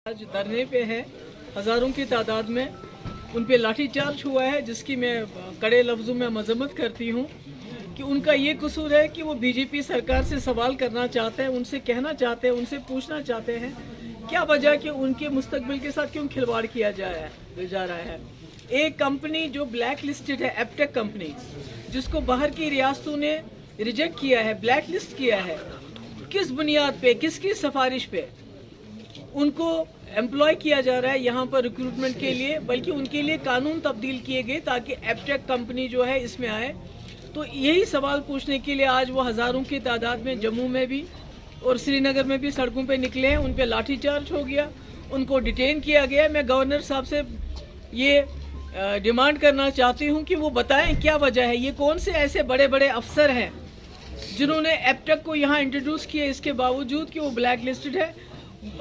आज धरने पे हैं, हज़ारों की तादाद में उन पे लाठीचार्ज हुआ है, जिसकी मैं कड़े लफ्ज़ों में मजम्मत करती हूँ कि उनका ये कसूर है कि वो बीजेपी सरकार से सवाल करना चाहते हैं, उनसे कहना चाहते हैं, उनसे पूछना चाहते हैं क्या वजह कि उनके मुस्तकबिल के साथ क्यों खिलवाड़ किया जा रहा है। एक कंपनी जो ब्लैक लिस्टेड है, एप्टेक कंपनी, जिसको बाहर की रियासतों ने रिजेक्ट किया है, ब्लैक लिस्ट किया है, किस बुनियाद पे, किसकी सिफारिश पे उनको एम्प्लॉय किया जा रहा है यहाँ पर रिक्रूटमेंट के लिए, बल्कि उनके लिए कानून तब्दील किए गए ताकि एप्टेक कंपनी जो है इसमें आए। तो यही सवाल पूछने के लिए आज वो हज़ारों की तादाद में जम्मू में भी और श्रीनगर में भी सड़कों पे निकले हैं। उन पे लाठीचार्ज हो गया, उनको डिटेन किया गया। मैं गवर्नर साहब से ये डिमांड करना चाहती हूँ कि वो बताएं क्या वजह है, ये कौन से ऐसे बड़े बड़े अफसर हैं जिन्होंने एप्टेक को यहाँ इंट्रोड्यूस किया इसके बावजूद कि वो ब्लैक लिस्टेड है,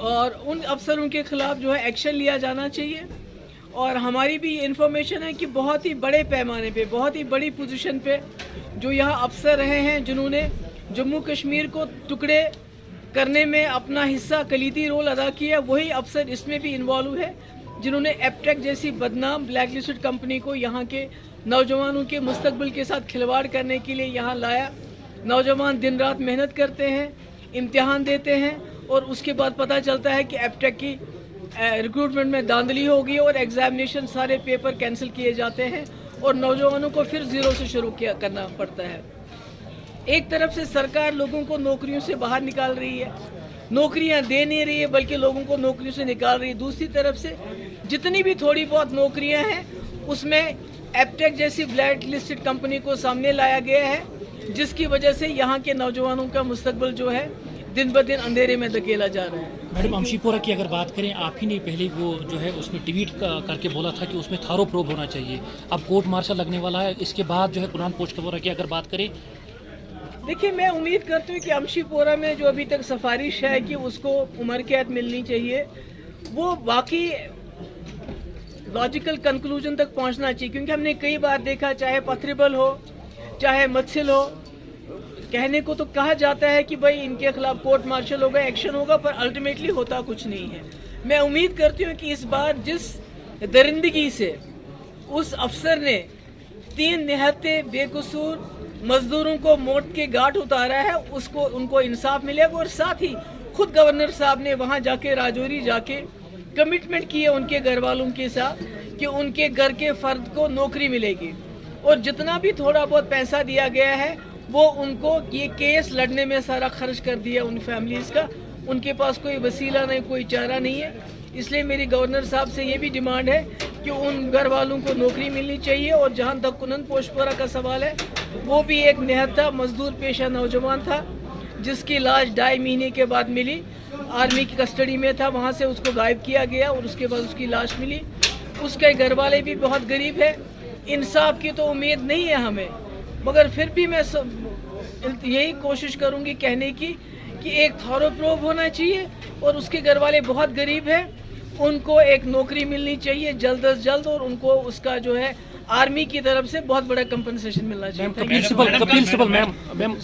और उन अफसरों के खिलाफ जो है एक्शन लिया जाना चाहिए। और हमारी भी इंफॉर्मेशन है कि बहुत ही बड़े पैमाने पे, बहुत ही बड़ी पोजीशन पे जो यहाँ अफसर रहे हैं, जिन्होंने जम्मू कश्मीर को टुकड़े करने में अपना हिस्सा, कलीदी रोल अदा किया, वही अफसर इसमें भी इन्वॉल्व है, जिन्होंने एप्टेक जैसी बदनाम ब्लैक लिस्टेड कंपनी को यहाँ के नौजवानों के मुस्तकबिल के साथ खिलवाड़ करने के लिए यहाँ लाया। नौजवान दिन रात मेहनत करते हैं, इम्तिहान देते हैं, और उसके बाद पता चलता है कि एप्टेक की रिक्रूटमेंट में धांधली होगी और एग्जामिनेशन सारे पेपर कैंसिल किए जाते हैं और नौजवानों को फिर ज़ीरो से शुरू करना पड़ता है। एक तरफ से सरकार लोगों को नौकरियों से बाहर निकाल रही है, नौकरियां दे नहीं रही है, बल्कि लोगों को नौकरियों से निकाल रही है। दूसरी तरफ से जितनी भी थोड़ी बहुत नौकरियां हैं उसमें एप्टेक जैसी ब्लैक लिस्टेड कंपनी को सामने लाया गया है, जिसकी वजह से यहाँ के नौजवानों का मुस्तकबिल जो है दिन ब दिन अंधेरे में धकेला जा रहा है। मैडम, अमशीपोरा की अगर बात करें, आप ही ने पहले वो जो है उसमें ट्वीट करके बोला था कि उसमें थारो प्रोब होना चाहिए। अब कोर्ट मार्शल लगने वाला है, इसके बाद जो है कुरान पोस्टपोरा की अगर बात करें, देखिए मैं उम्मीद करती हूँ कि अमशीपोरा में जो अभी तक सिफारिश है कि उसको उम्र कैद मिलनी चाहिए, वो बाकी लॉजिकल कंक्लूजन तक पहुँचना चाहिए। क्योंकि हमने कई बार देखा, चाहे पथरेबल हो चाहे मत्सिल हो, कहने को तो कहा जाता है कि भाई इनके खिलाफ कोर्ट मार्शल होगा, एक्शन होगा, पर अल्टीमेटली होता कुछ नहीं है। मैं उम्मीद करती हूँ कि इस बार जिस दरिंदगी से उस अफसर ने 3 निहत्ते बेकसूर मजदूरों को मौत के घाट उतारा है, उसको उनको इंसाफ मिलेगा। और साथ ही खुद गवर्नर साहब ने वहाँ जाके राजौरी जाके कमिटमेंट की है उनके घर वालों के साथ कि उनके घर के फर्द को नौकरी मिलेगी, और जितना भी थोड़ा बहुत पैसा दिया गया है वो उनको ये केस लड़ने में सारा खर्च कर दिया उन फैमिलीज का। उनके पास कोई वसीला नहीं, कोई चारा नहीं है। इसलिए मेरी गवर्नर साहब से ये भी डिमांड है कि उन घर वालों को नौकरी मिलनी चाहिए। और जहाँ तक कुरान पोस्टपोरा का सवाल है, वो भी एक निहत्ता मजदूर पेशा नौजवान था, जिसकी लाश 2.5 महीने के बाद मिली। आर्मी की कस्टडी में था, वहाँ से उसको गायब किया गया और उसके बाद उसकी लाश मिली। उसके घर वाले भी बहुत गरीब है। इंसाफ की तो उम्मीद नहीं है हमें, मगर फिर भी मैं यही कोशिश करूंगी कहने की कि एक थॉरो प्रोब होना चाहिए, और उसके घर वाले बहुत गरीब हैं, उनको एक नौकरी मिलनी चाहिए जल्द अज जल्द, और उनको उसका जो है आर्मी की तरफ से बहुत बड़ा कंपनसेशन मिलना चाहिए। कपिल सिब्बल मैम